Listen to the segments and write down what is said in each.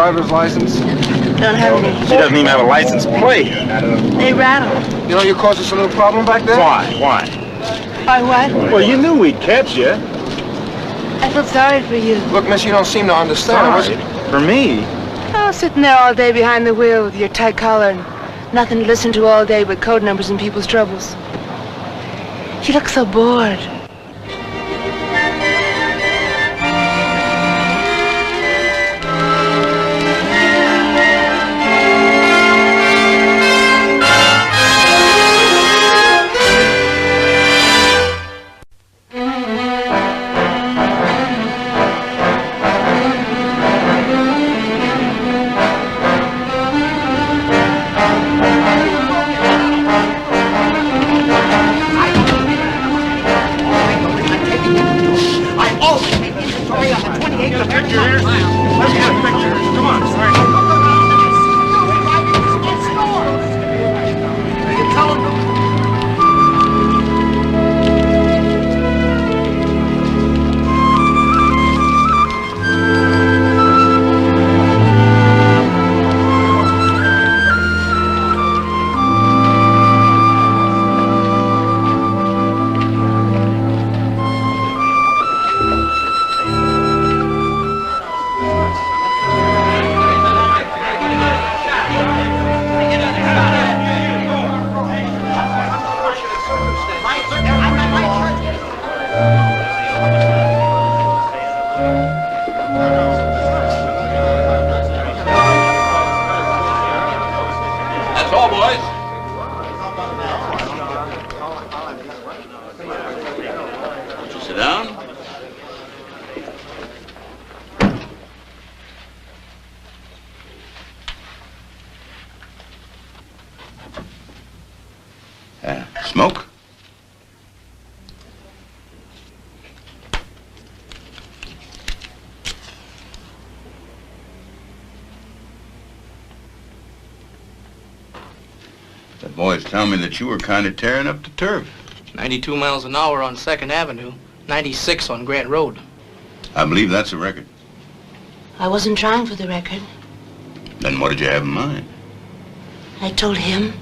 driver's license? Don't have any. She doesn't even have a license plate. They rattle. You know you caused us a little problem back there? Why? Why what? Well, you knew we'd catch you. I feel sorry for you. Look, miss, you don't seem to understand. Sorry. For me? Oh, sitting there all day behind the wheel with your tight collar and nothing to listen to all day but code numbers and people's troubles. You look so bored. Smoke? The boys tell me that you were kind of tearing up the turf. 92 miles an hour on 2nd Avenue, 96 on Grant Road. I believe that's a record. I wasn't trying for the record. Then what did you have in mind? I told him.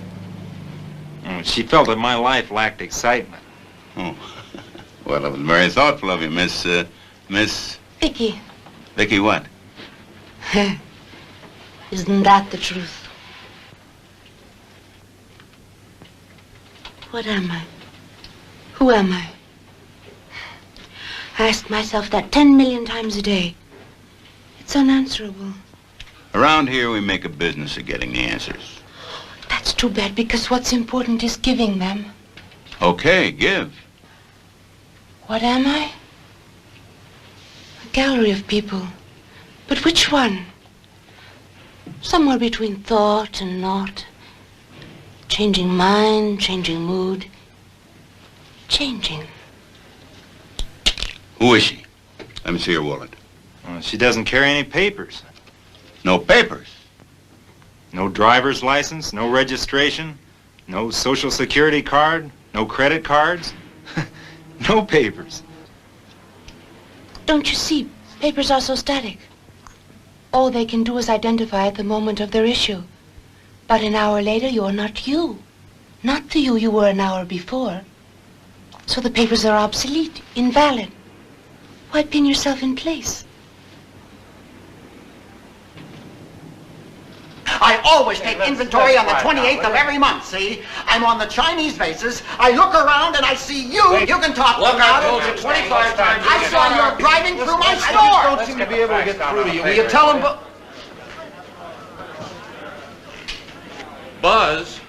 She felt that my life lacked excitement. Oh. Well, it was very thoughtful of you, Miss Vicky. Vicky what? Isn't that the truth? What am I? Who am I? I ask myself that 10 million times a day. It's unanswerable. Around here, we make a business of getting the answers. That's too bad, because what's important is giving them. Okay, give. What am I? A gallery of people. But which one? Somewhere between thought and not. Changing mind, changing mood. Changing. Who is she? Let me see her wallet. She doesn't carry any papers. No papers? No driver's license, no registration, no social security card, no credit cards, no papers. Don't you see? Papers are so static. All they can do is identify at the moment of their issue. But an hour later, you're not you. Not the you were an hour before. So the papers are obsolete, invalid. Why pin yourself in place? I always take inventory on the 28th of every month, see? I'm on the Chinese bases. I look around and I see you. You can talk Look, about I told it. you 25 times. I saw you driving through my I just store. don't seem to be able to get through to you. Will you tell him? Buzz?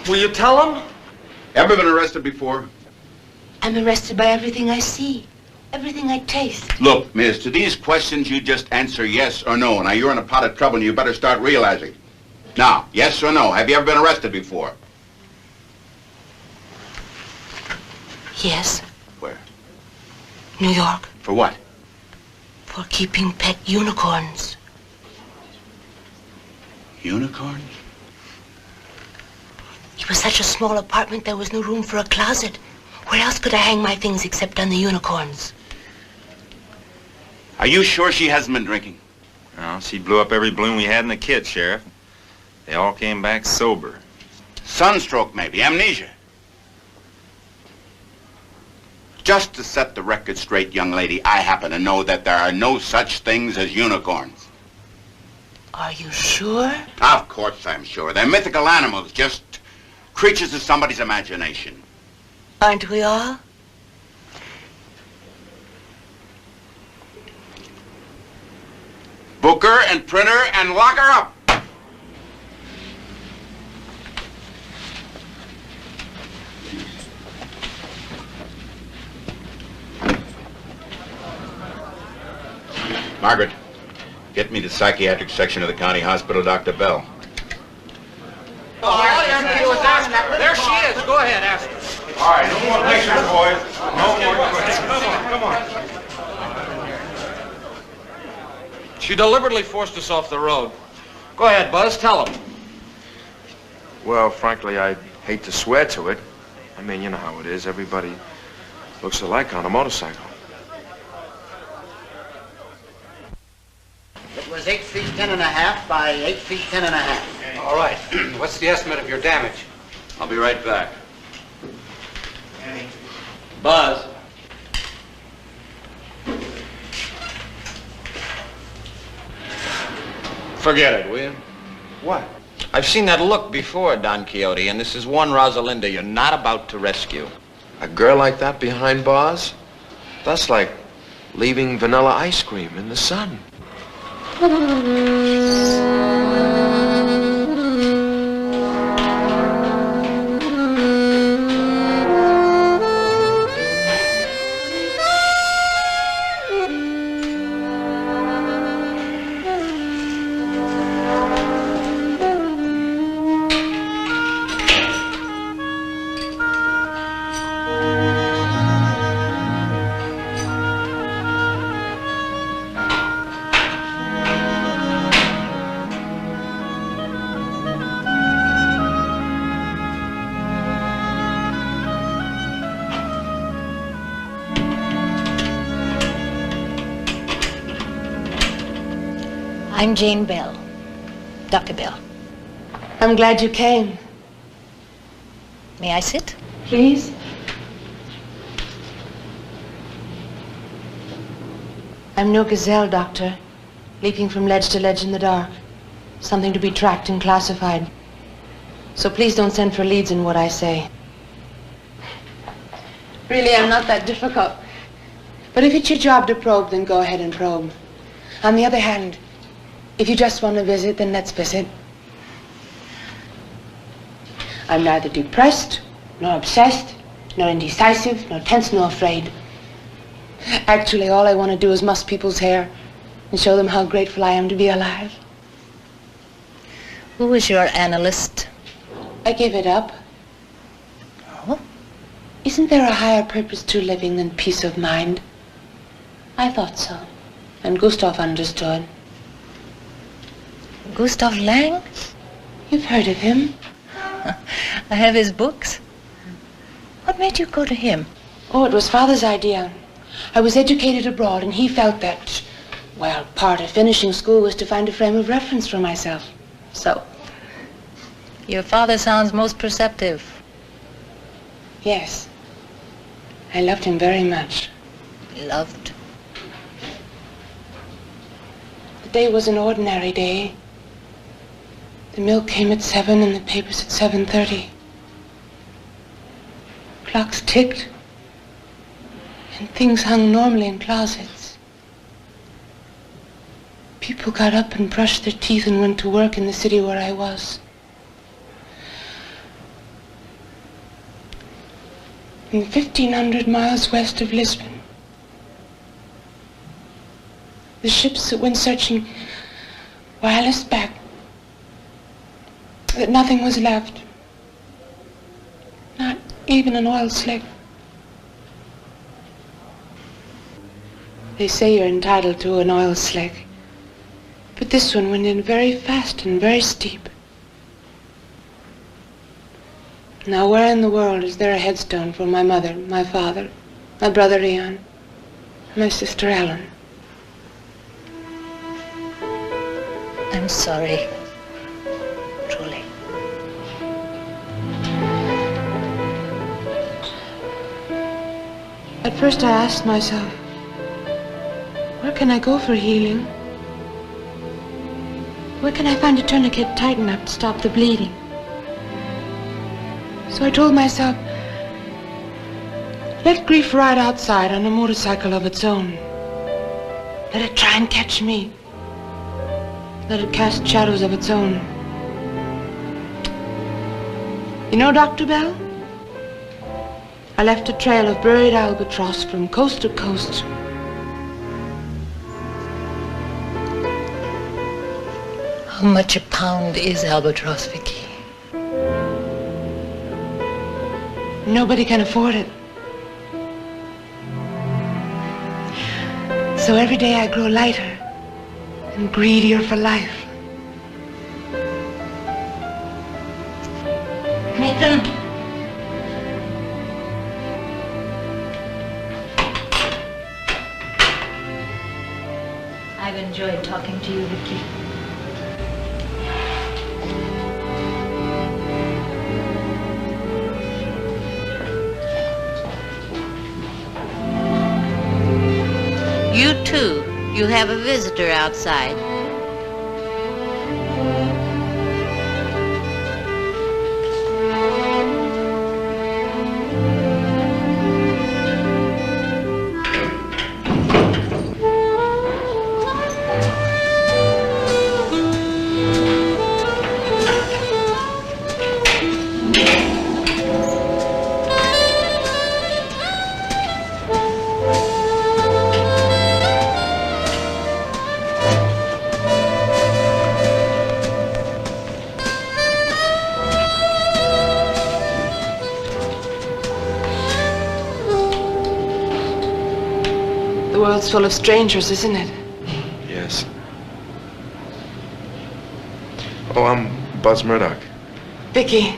Will you tell him? Ever been arrested before? I'm arrested by everything I see, everything I taste. Look, miss, to these questions you just answer yes or no. Now, you're in a pot of trouble and you better start realizing. Now, yes or no, have you ever been arrested before? Yes. Where? New York. For what? For keeping pet unicorns. Unicorns? It was such a small apartment, there was no room for a closet. Where else could I hang my things except on the unicorns? Are you sure she hasn't been drinking? Well, she blew up every balloon we had in the kit, Sheriff. They all came back sober. Sunstroke, maybe. Amnesia. Just to set the record straight, young lady, I happen to know that there are no such things as unicorns. Are you sure? Of course I'm sure. They're mythical animals, just creatures of somebody's imagination. Aren't we all? Book her and print her and lock her up. Margaret, get me the psychiatric section of the county hospital, Dr. Bell. All you have to do is ask her. There she is. Go ahead, ask her. All right, no more pictures, boys. No more pictures. Come on. She deliberately forced us off the road. Go ahead, Buzz, tell him. Well, frankly, I hate to swear to it. I mean, you know how it is. Everybody looks alike on a motorcycle. It was 8 feet 10.5 by 8 feet 10.5. All right. What's the estimate of your damage? I'll be right back. Buzz. Forget it, will you? What? I've seen that look before, Don Quixote, and this is one Rosalinda you're not about to rescue. A girl like that behind bars? That's like leaving vanilla ice cream in the sun. I'm Jane Bell. Dr. Bell. I'm glad you came. May I sit? Please? I'm no gazelle, Doctor, leaping from ledge to ledge in the dark. Something to be tracked and classified. So please don't send for leads in what I say. Really, I'm not that difficult. But if it's your job to probe, then go ahead and probe. On the other hand, if you just want to visit, then let's visit. I'm neither depressed, nor obsessed, nor indecisive, nor tense, nor afraid. Actually, all I want to do is muss people's hair and show them how grateful I am to be alive. Who is your analyst? I give it up. Oh? Isn't there a higher purpose to living than peace of mind? I thought so. And Gustav understood. Gustav Lang? You've heard of him? I have his books. What made you go to him? Oh, it was Father's idea. I was educated abroad, and he felt that, well, part of finishing school was to find a frame of reference for myself. So, Your father sounds most perceptive. yes, I loved him very much. Loved. The day was an ordinary day. The milk came at 7 and the papers at 7:30. Clocks ticked, and things hung normally in closets. People got up and brushed their teeth and went to work in the city where I was. In 1,500 miles west of Lisbon, the ships that went searching wireless back that nothing was left, not even an oil slick. They say you're entitled to an oil slick, but this one went in very fast and very steep. Now, where in the world is there a headstone for my mother, my father, my brother Ian, my sister Ellen? I'm sorry. Truly. At first I asked myself, where can I go for healing? Where can I find a tourniquet tight enough to stop the bleeding? So I told myself, let grief ride outside on a motorcycle of its own. Let it try and catch me. Let it cast shadows of its own. You know, Dr. Bell? I left a trail of buried albatross from coast to coast. How much a pound is albatross, Vicky? Nobody can afford it. So every day I grow lighter and greedier for life. Nathan. I've enjoyed talking to you, Vicky. You too. You have a visitor outside. The world's full of strangers, isn't it? Yes. Oh, I'm Buzz Murdoch. Vicky.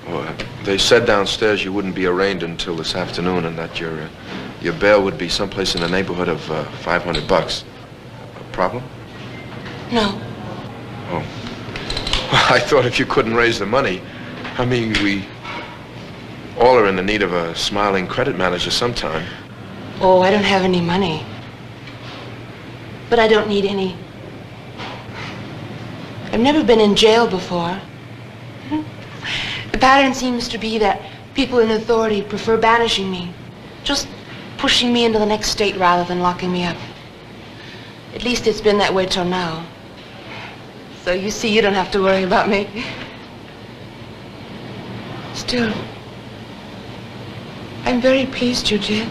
Oh, they said downstairs you wouldn't be arraigned until this afternoon and that your bail would be someplace in the neighborhood of $500. A problem? No. Oh. Well, I thought if you couldn't raise the money, I mean, we all are in the need of a smiling credit manager sometime. Oh, I don't have any money. But I don't need any. I've never been in jail before. The pattern seems to be that people in authority prefer banishing me, just pushing me into the next state rather than locking me up. At least it's been that way till now. So you see, you don't have to worry about me. Still, I'm very pleased you did.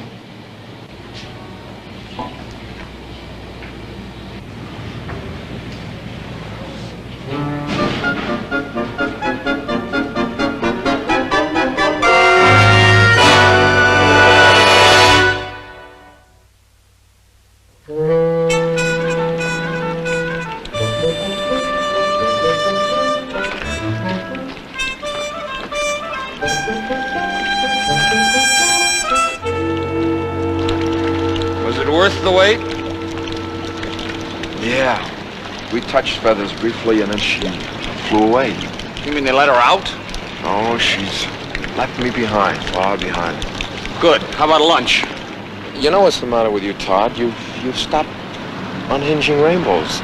Worth the wait? Yeah. We touched feathers briefly and then she flew away. You mean they let her out? Oh, she's left me behind, far behind. Good. How about lunch? You know what's the matter with you, Todd? You've stopped unhinging rainbows.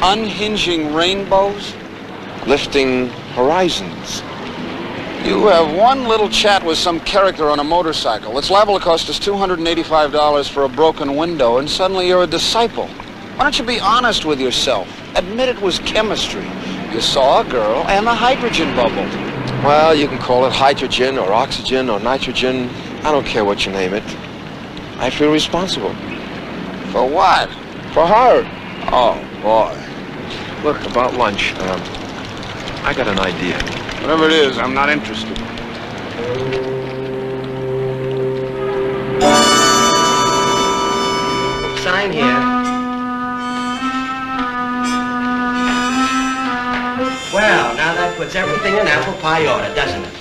Unhinging rainbows? Lifting horizons. You have one little chat with some character on a motorcycle. It's liable to cost us $285 for a broken window, and suddenly you're a disciple. Why don't you be honest with yourself? Admit it was chemistry. You saw a girl and the hydrogen bubbled. Well, you can call it hydrogen or oxygen or nitrogen. I don't care what you name it. I feel responsible. For what? For her. Oh, boy. Look, about lunch, I got an idea. Whatever it is, I'm not interested. Sign here. Well, now that puts everything in apple pie order, doesn't it?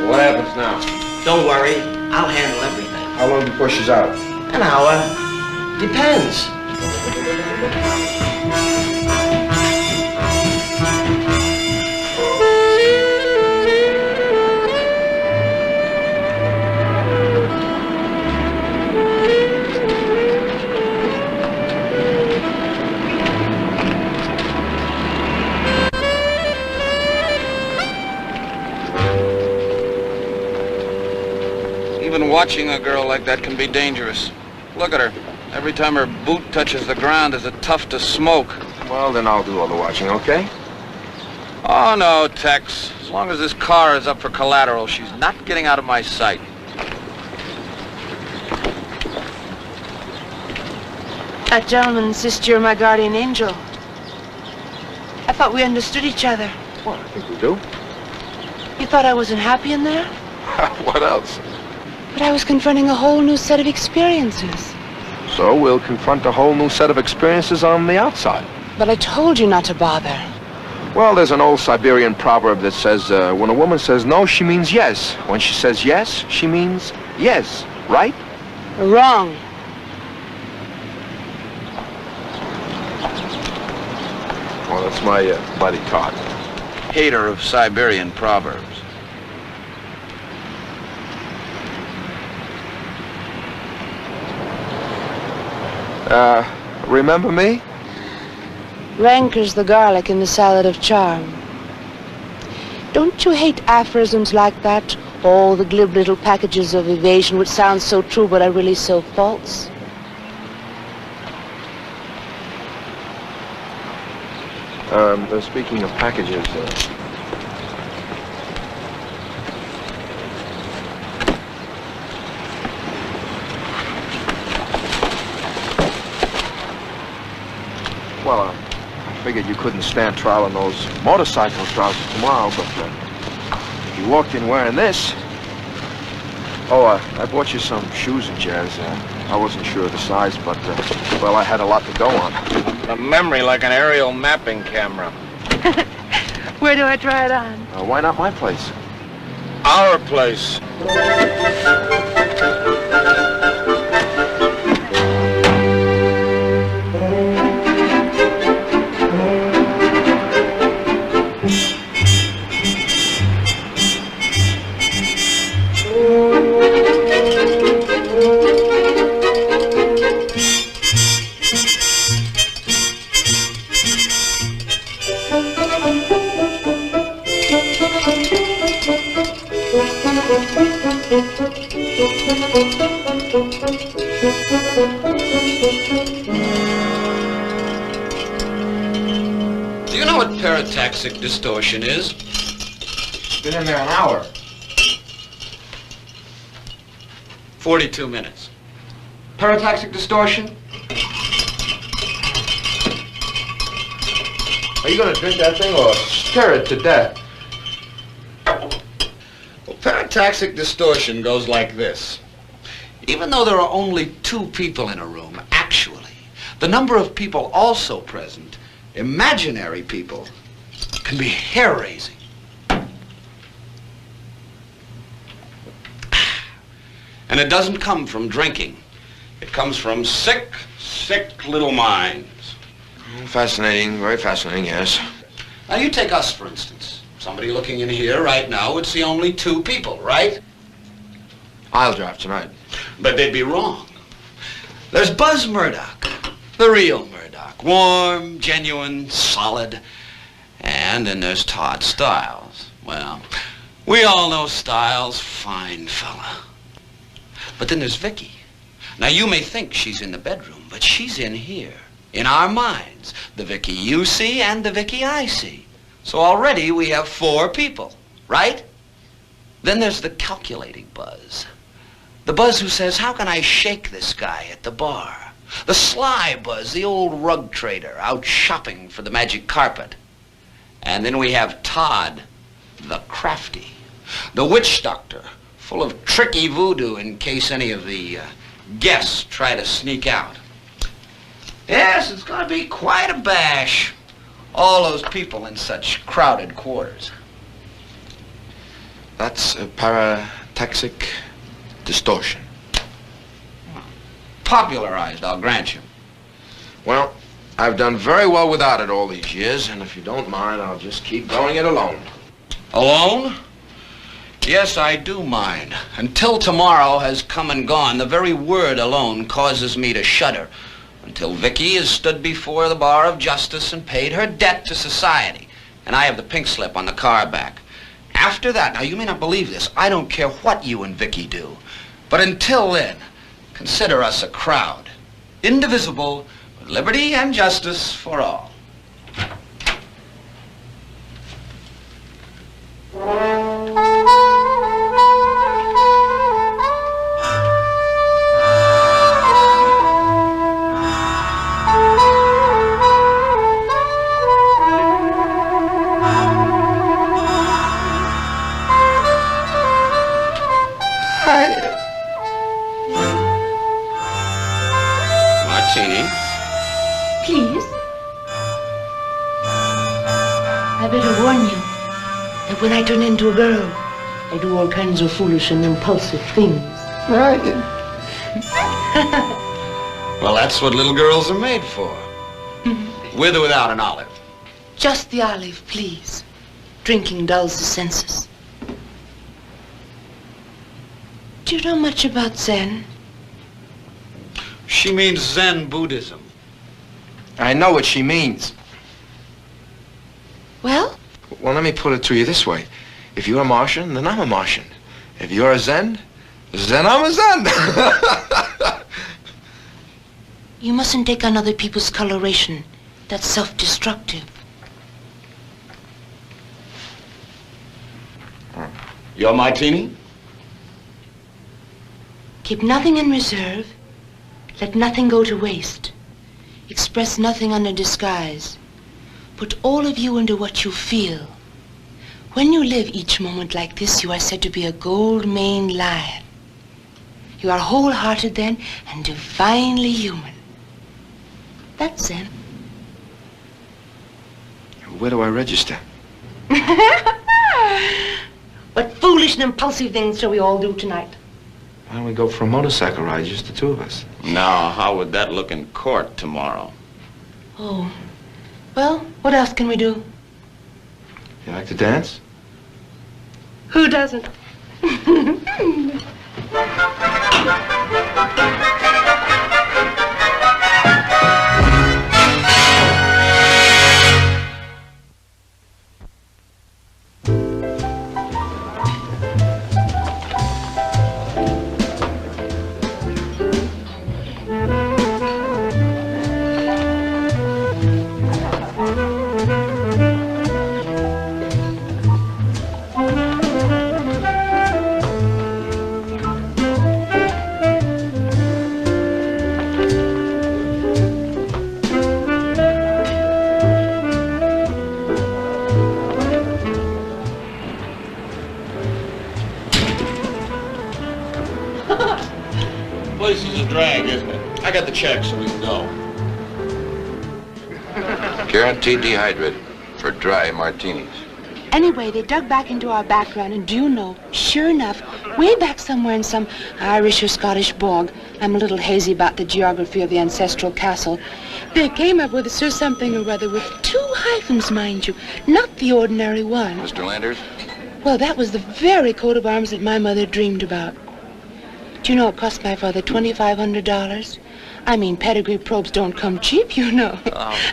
What happens now? Don't worry, I'll handle everything. How long before she's out? An hour. Depends. Watching a girl like that can be dangerous. Look at her. Every time her boot touches the ground, there's a tuft of smoke. Well, then I'll do all the watching, okay? Oh, no, Tex. As long as this car is up for collateral, she's not getting out of my sight. That gentleman insists you're my guardian angel. I thought we understood each other. Well, I think we do. You thought I wasn't happy in there? What else? But I was confronting a whole new set of experiences. So we'll confront a whole new set of experiences on the outside. But I told you not to bother. Well, there's an old Siberian proverb that says, when a woman says no, she means yes. When she says yes, she means yes, right? Wrong. Well, that's my buddy Todd. Hater of Siberian proverbs. Remember me? Rancor's the garlic in the salad of charm. Don't you hate aphorisms like that? All the glib little packages of evasion which sound so true but are really so false. Speaking of packages, well, I figured you couldn't stand trial on those motorcycle trousers tomorrow, but if you walked in wearing this... Oh, I bought you some shoes and jazz. I wasn't sure of the size, but, well, I had a lot to go on. A memory like an aerial mapping camera. Where do I try it on? Why not my place? Our place. Do you know what parataxic distortion is? Been in there an hour. 42 minutes. Parataxic distortion? Are you gonna drink that thing or stare it to death? Well, parataxic distortion goes like this. Even though there are only 2 people in a room, actually, the number of people also present, imaginary people, can be hair-raising. And it doesn't come from drinking. It comes from sick, sick little minds. Fascinating, very fascinating, yes. Now, you take us, for instance. Somebody looking in here right now would see only 2 people, right? I'll drive tonight. But they'd be wrong. There's Buzz Murdoch, the real Murdoch. Warm, genuine, solid. And then there's Todd Stiles. Well, we all know Stiles, fine fella. But then there's Vicky. Now, you may think she's in the bedroom, but she's in here, in our minds. The Vicky you see and the Vicky I see. So already we have 4 people, right? Then there's the calculating Buzz. The Buzz who says, how can I shake this guy at the bar? The sly Buzz, the old rug trader, out shopping for the magic carpet. And then we have Todd, the crafty, the witch doctor, full of tricky voodoo in case any of the guests try to sneak out. Yes, it's going to be quite a bash. All those people in such crowded quarters. That's a parataxic distortion. Popularized, I'll grant you. Well, I've done very well without it all these years, and if you don't mind, I'll just keep going it alone. Alone? Yes, I do mind. Until tomorrow has come and gone, the very word alone causes me to shudder. Until Vicky has stood before the bar of justice and paid her debt to society. And I have the pink slip on the car back. After that, now you may not believe this, I don't care what you and Vicky do. But until then, consider us a crowd, indivisible, with liberty and justice for all. Martini. Please. I better warn you that when I turn into a girl, I do all kinds of foolish and impulsive things. Right. Well, that's what little girls are made for. With or without an olive? Just the olive, please. Drinking dulls the senses. Do you know much about Zen? She means Zen Buddhism. I know what she means. Well? Well, let me put it to you this way. If you're a Martian, then I'm a Martian. If you're a Zen, then I'm a Zen. You mustn't take on other people's coloration. That's self-destructive. Your martini? Keep nothing in reserve. Let nothing go to waste. Express nothing under disguise. Put all of you into what you feel. When you live each moment like this, you are said to be a gold-maned lion. You are wholehearted then and divinely human. That's Zen. Where do I register? What foolish and impulsive things shall we all do tonight? Why don't we go for a motorcycle ride, just the two of us? Now, how would that look in court tomorrow? Oh. Well, what else can we do? You like to dance? Who doesn't? Place is a drag, isn't it? I got the check, so we can go. Guaranteed dehydrated for dry martinis. Anyway, they dug back into our background, and do you know, sure enough, way back somewhere in some Irish or Scottish bog, I'm a little hazy about the geography of the ancestral castle, they came up with a Sir something or other with 2 hyphens, mind you, not the ordinary one. Mr. Landers? Well, that was the very coat of arms that my mother dreamed about. Do you know it cost my father $2,500? I mean, pedigree probes don't come cheap, you know.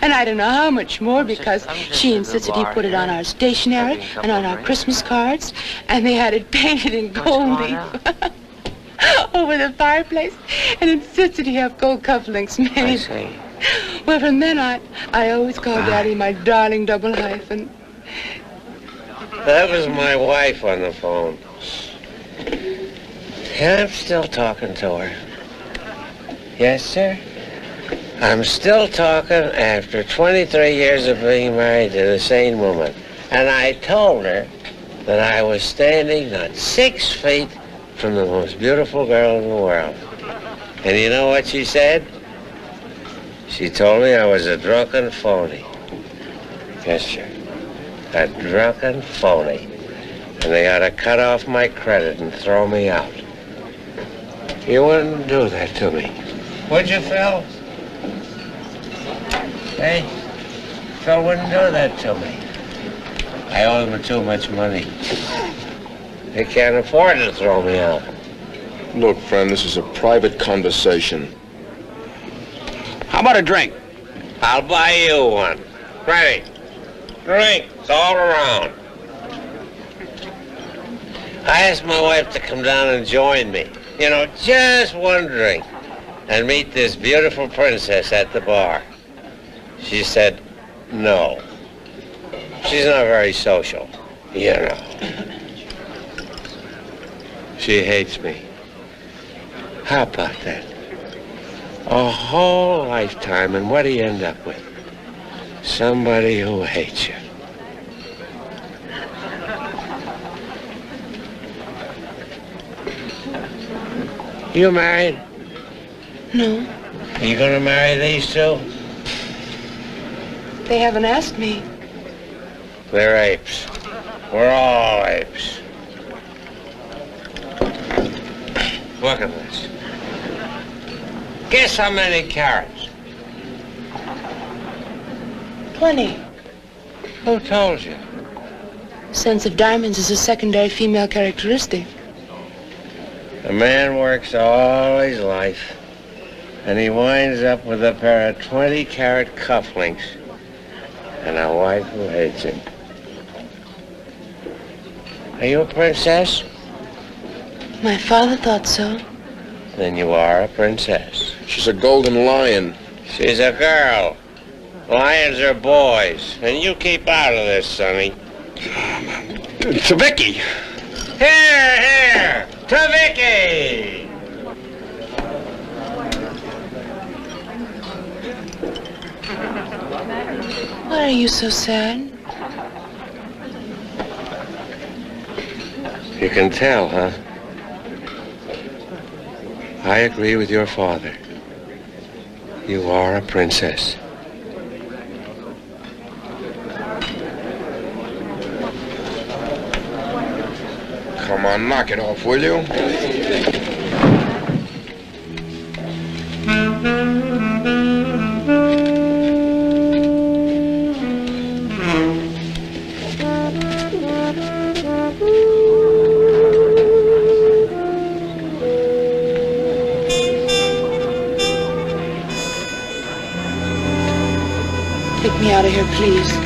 And I don't know how much more because she insisted he put it on our stationery and on our Christmas cards, and they had it painted in gold leaf over the fireplace, and insisted he have gold cufflinks made. Well, from then on, I always called Daddy my darling double hyphen. That was my wife on the phone. And I'm still talking to her. Yes, sir? I'm still talking after 23 years of being married to the same woman. And I told her that I was standing not 6 feet from the most beautiful girl in the world. And you know what she said? She told me I was a drunken phony. Yes, sir. A drunken phony. And they ought to cut off my credit and throw me out. You wouldn't do that to me. Would you, Phil? Hey, Phil wouldn't do that to me. I owe them too much money. They can't afford to throw me out. Look, friend, this is a private conversation. How about a drink? I'll buy you one. Ready? Drinks all around. I asked my wife to come down and join me. You know, just one drink. And meet this beautiful princess at the bar. She said, no. She's not very social, you know. She hates me. How about that? A whole lifetime, and what do you end up with? Somebody who hates you. You married? No, Are you gonna marry these two? they haven't asked me. They're apes. We're all apes. Look at this. Guess how many carats? 20. Who told you? Sense of diamonds is a secondary female characteristic. A man works all his life, and he winds up with a pair of 20-carat cufflinks and a wife who hates him. Are you a princess? My father thought so. Then you are a princess. She's a golden lion. She's a girl. Lions are boys, and you keep out of this, Sonny. To Vicky. Here! To Vicky! Why are you so sad? You can tell, huh? I agree with your father. You are a princess. Come on, knock it off, will you? Take me out of here, please.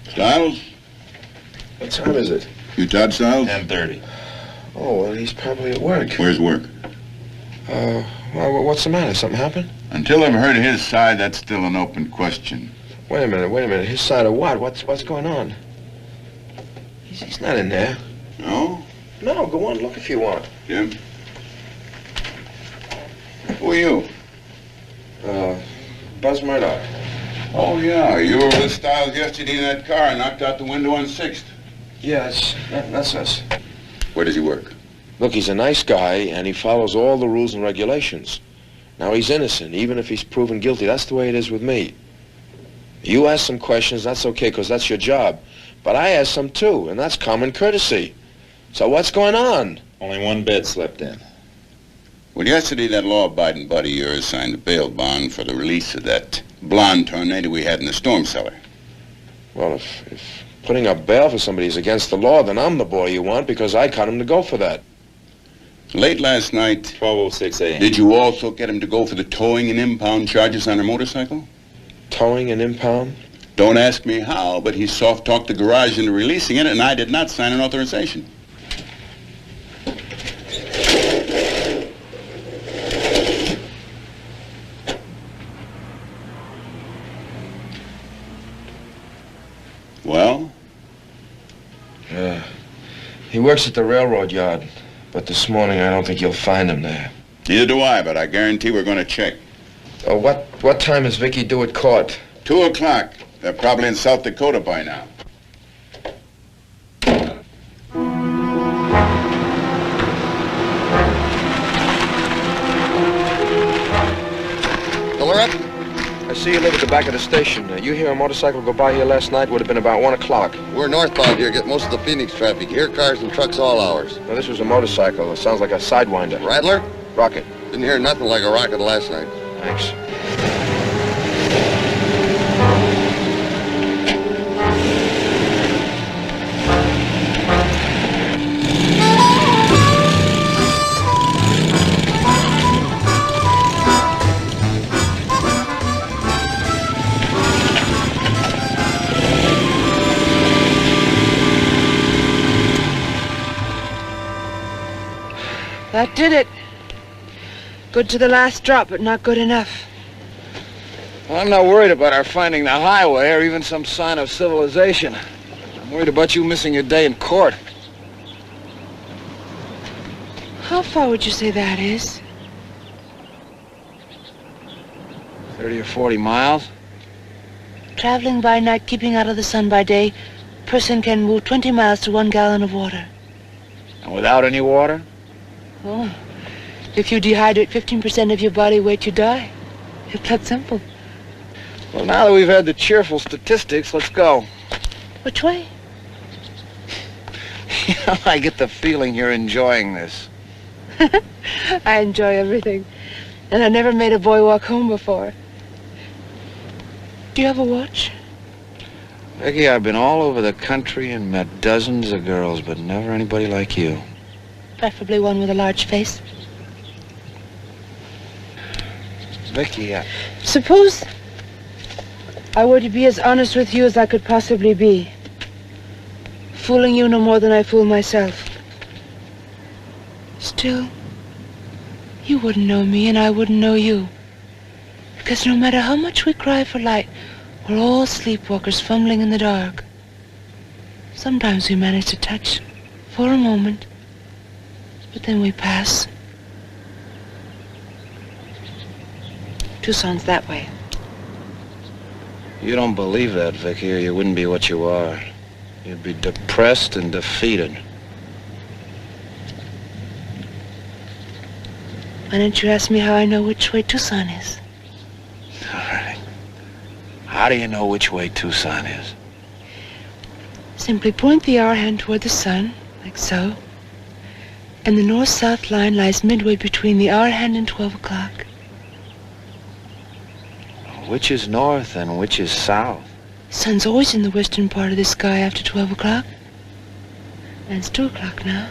Stiles? What time is it? You Todd Stiles? 10:30. Oh, well, he's probably at work. Where's work? Well, what's the matter? Something happened? Until I've heard his side, that's still an open question. Wait a minute. His side of what? What's going on? He's not in there. No? No, go on, look if you want. Jim? Who are you? Buzz Murdoch. Oh, yeah. You were with Stiles yesterday in that car and knocked out the window on 6th. Yeah, that's us. Where does he work? Look, he's a nice guy, and he follows all the rules and regulations. Now, he's innocent, even if he's proven guilty. That's the way it is with me. You ask some questions, that's okay, because that's your job. But I ask some, too, and that's common courtesy. So what's going on? Only one bed slipped in. Well, yesterday that law-abiding buddy of yours signed a bail bond for the release of that blonde tornado we had in the storm cellar. Well, if putting up bail for somebody is against the law, then I'm the boy you want, because I got him to go for that. Late last night, 12:06 a.m. Did you also get him to go for the towing and impound charges on her motorcycle? Towing and impound? Don't ask me how, but he soft-talked the garage into releasing it, and I did not sign an authorization. Well? He works at the railroad yard, but this morning I don't think you'll find him there. Neither do I, but I guarantee we're going to check. Oh, what time is Vicky due at court? 2 o'clock. They're probably in South Dakota by now. Lorette? I see you live at the back of the station. You hear a motorcycle go by here last night? Would have been about 1 o'clock. We're northbound here, get most of the Phoenix traffic. Hear cars and trucks all hours. Now, this was a motorcycle. It sounds like a Sidewinder. Rattler? Rocket. Didn't hear nothing like a rocket last night. Thanks. That did it. Good to the last drop, but not good enough. Well, I'm not worried about our finding the highway or even some sign of civilization. I'm worried about you missing your day in court. How far would you say that is? 30 or 40 miles. Traveling by night, keeping out of the sun by day, person can move 20 miles to 1 gallon of water. And without any water? Oh, if you dehydrate 15% of your body weight, you die. It's that simple. Well, now that we've had the cheerful statistics, let's go. Which way? You know, I get the feeling you're enjoying this. I enjoy everything. And I never made a boy walk home before. Do you have a watch? Vicky, I've been all over the country and met dozens of girls, but never anybody like you. Preferably one with a large face. Vicky, Suppose I were to be as honest with you as I could possibly be. Fooling you no more than I fool myself. Still, you wouldn't know me and I wouldn't know you. Because no matter how much we cry for light, we're all sleepwalkers fumbling in the dark. Sometimes we manage to touch for a moment, but then we pass. Tucson's that way. you don't believe that, Vicky, or you wouldn't be what you are. You'd be depressed and defeated. Why don't you ask me how I know which way Tucson is? All right. How do you know which way Tucson is? Simply point the hour hand toward the sun, like so. And the north-south line lies midway between the hour hand and 12 o'clock. Which is north and which is south? Sun's always in the western part of the sky after 12 o'clock. And it's 2 o'clock now.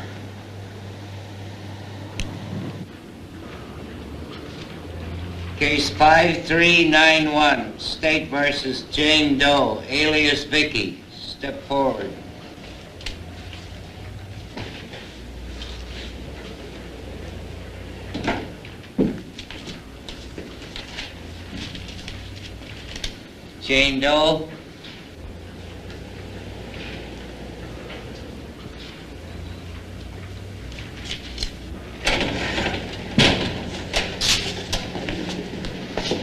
Case 5391, State versus Jane Doe, alias Vicky. Step forward. Jane Doe?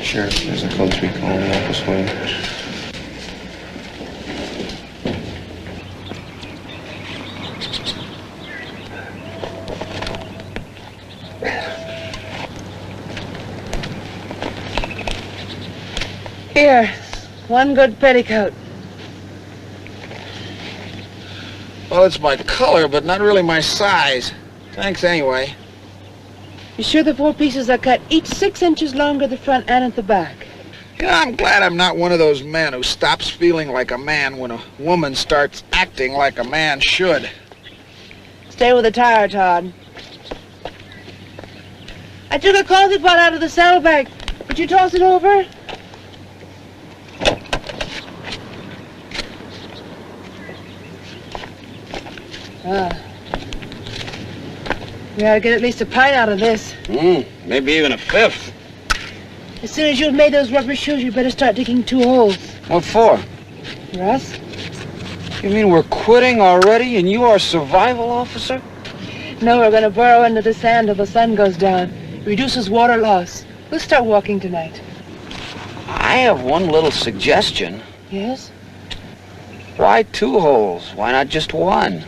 Sheriff, there's a code 3 call in the office for you. Here, one good petticoat. Well, it's my color, but not really my size. Thanks anyway. You sure the 4 pieces are cut each 6 inches longer at the front and at the back? You know, I'm glad I'm not one of those men who stops feeling like a man when a woman starts acting like a man should. Stay with the tire, Todd. I took a coffee pot out of the saddlebag. Would you toss it over? We ought to get at least a pint out of this. Maybe even a fifth. As soon as you've made those rubber shoes, you better start digging 2 holes. What for? Russ? You mean we're quitting already and you are a survival officer? No, we're going to burrow into the sand till the sun goes down. It reduces water loss. We'll start walking tonight. I have one little suggestion. Yes? Why 2 holes? Why not just 1?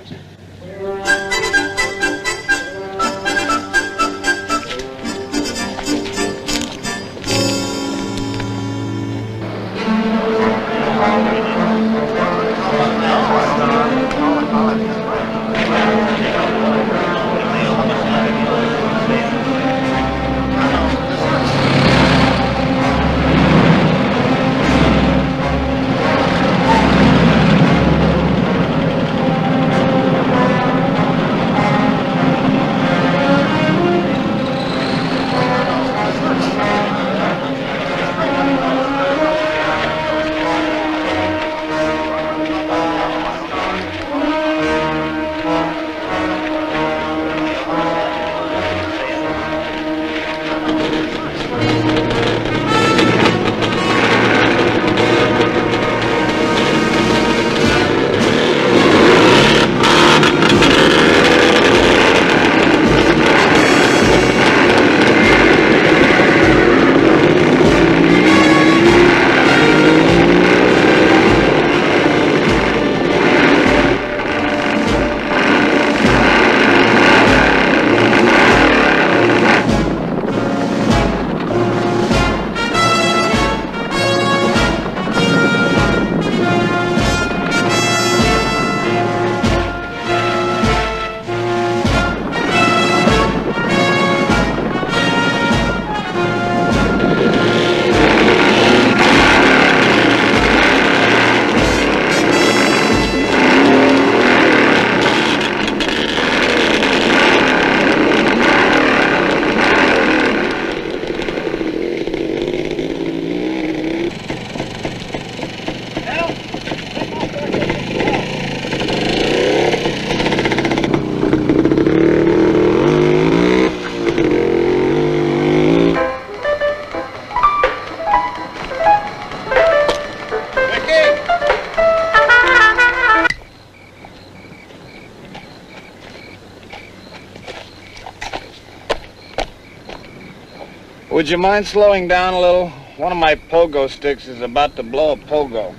Would you mind slowing down a little? One of my pogo sticks is about to blow a pogo.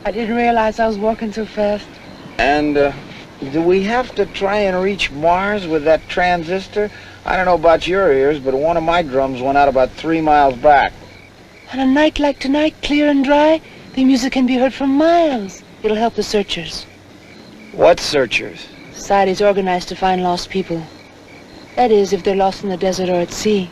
I didn't realize I was walking so fast. And, do we have to try and reach Mars with that transistor? I don't know about your ears, but one of my drums went out about 3 miles back. On a night like tonight, clear and dry, the music can be heard for miles. It'll help the searchers. What searchers? Society's organized to find lost people. That is, if they're lost in the desert or at sea.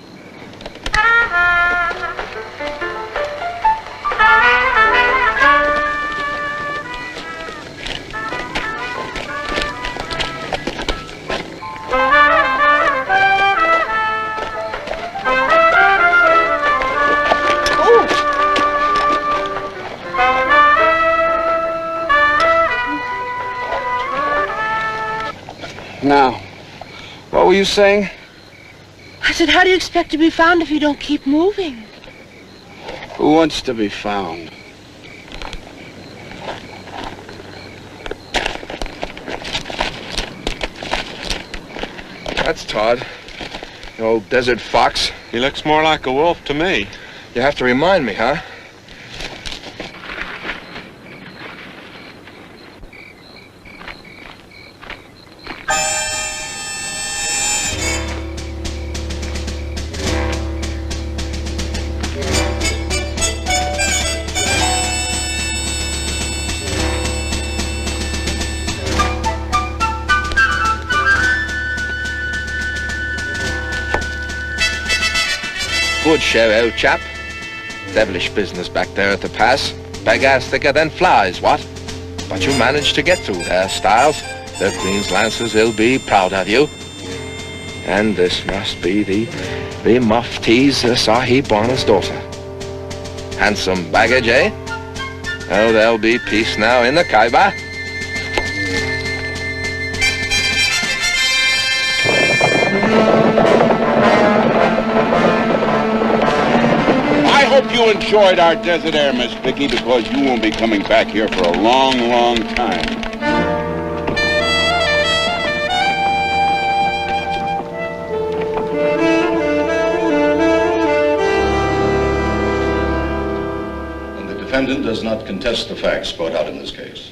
Now, what were you saying? I said, how do you expect to be found if you don't keep moving? Who wants to be found? That's Todd, the old desert fox. He looks more like a wolf to me. You have to remind me, huh? Good show out, chap. Devilish business back there at the pass. Bag-ass thicker than flies, what? But you managed to get through there, Styles. The Queen's Lancers will be proud of you. And this must be the Mufti's Sahib Barna's daughter. Handsome baggage, eh? Oh, there'll be peace now in the Khyber. I hope you enjoyed our desert air, Miss Vicky, because you won't be coming back here for a long, long time. And the defendant does not contest the facts brought out in this case.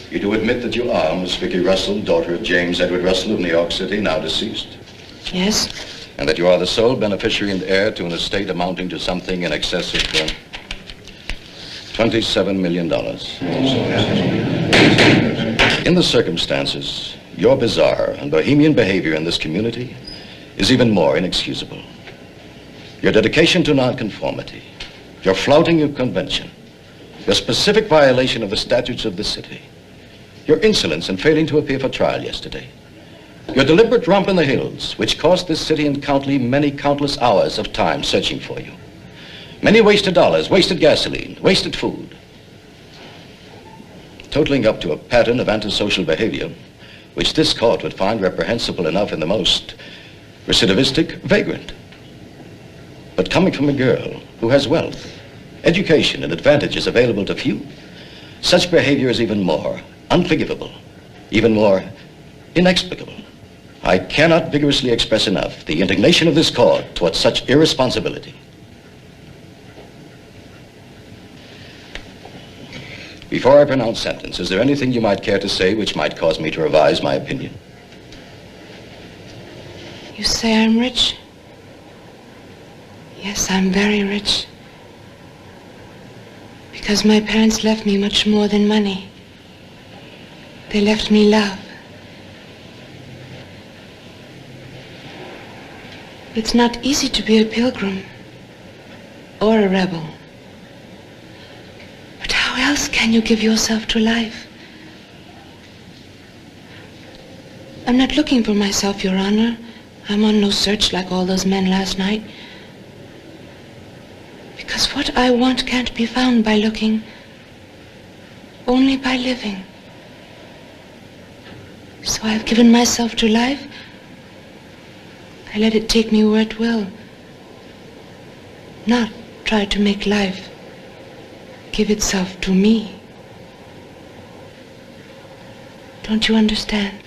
You do admit that you are Miss Vicky Russell, daughter of James Edward Russell of New York City, now deceased? Yes. And that you are the sole beneficiary and heir to an estate amounting to something in excess of $27 million. In the circumstances, your bizarre and bohemian behavior in this community is even more inexcusable. Your dedication to nonconformity, your flouting of convention, your specific violation of the statutes of the city, your insolence in failing to appear for trial yesterday, your deliberate romp in the hills, which cost this city and county many countless hours of time searching for you. Many wasted dollars, wasted gasoline, wasted food. Totaling up to a pattern of antisocial behavior, which this court would find reprehensible enough in the most recidivistic vagrant. But coming from a girl who has wealth, education, and advantages available to few, such behavior is even more unforgivable, even more inexplicable. I cannot vigorously express enough the indignation of this court towards such irresponsibility. Before I pronounce sentence, is there anything you might care to say which might cause me to revise my opinion? You say I'm rich? Yes, I'm very rich. Because my parents left me much more than money. They left me love. It's not easy to be a pilgrim or a rebel. But how else can you give yourself to life? I'm not looking for myself, Your Honor. I'm on no search like all those men last night. Because what I want can't be found by looking, only by living. So I've given myself to life. I let it take me where it will. Not try to make life give itself to me. Don't you understand?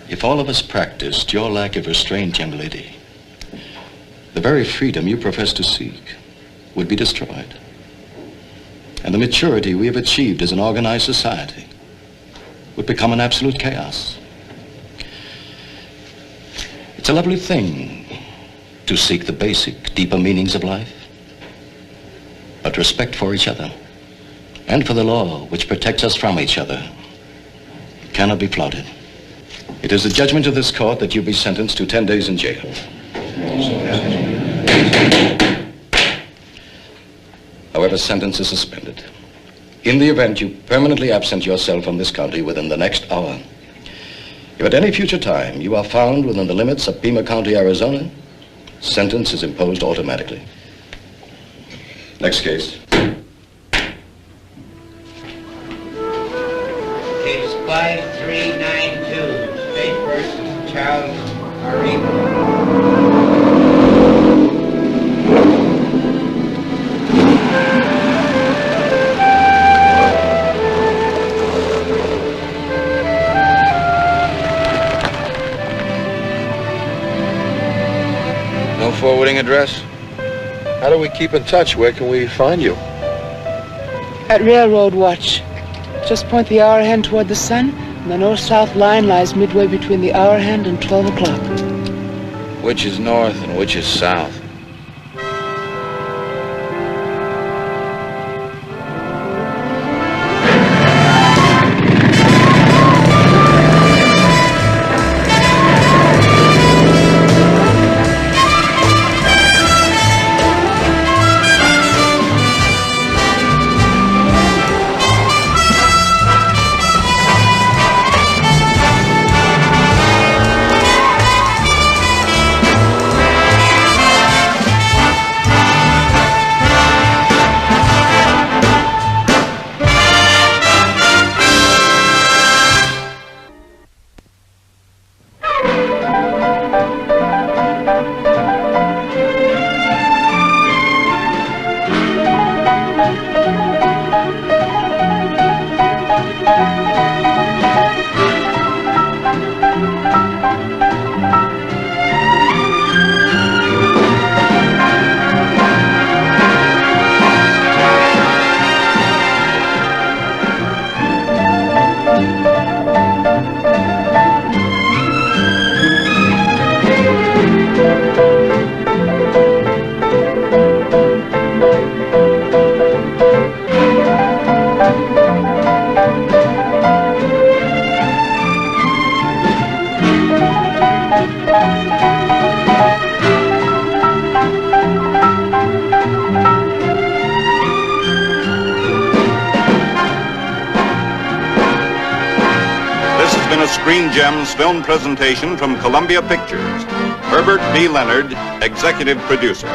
If all of us practiced your lack of restraint, young lady, the very freedom you profess to seek would be destroyed. And the maturity we have achieved as an organized society would become an absolute chaos. It's a lovely thing to seek the basic, deeper meanings of life. But respect for each other and for the law which protects us from each other cannot be flouted. It is the judgment of this court that you be sentenced to 10 days in jail. However, sentence is suspended. In the event you permanently absent yourself from this county within the next hour, if at any future time you are found within the limits of Pima County, Arizona, sentence is imposed automatically. Next case. Case 5392, State versus Charles Arriba. forwarding address? How do we keep in touch? Where can we find you? At Railroad Watch. Just point the hour hand toward the sun, and the north-south line lies midway between the hour hand and 12 o'clock. Which is north and which is south? Screen Gems film presentation from Columbia Pictures. Herbert B. Leonard, executive producer.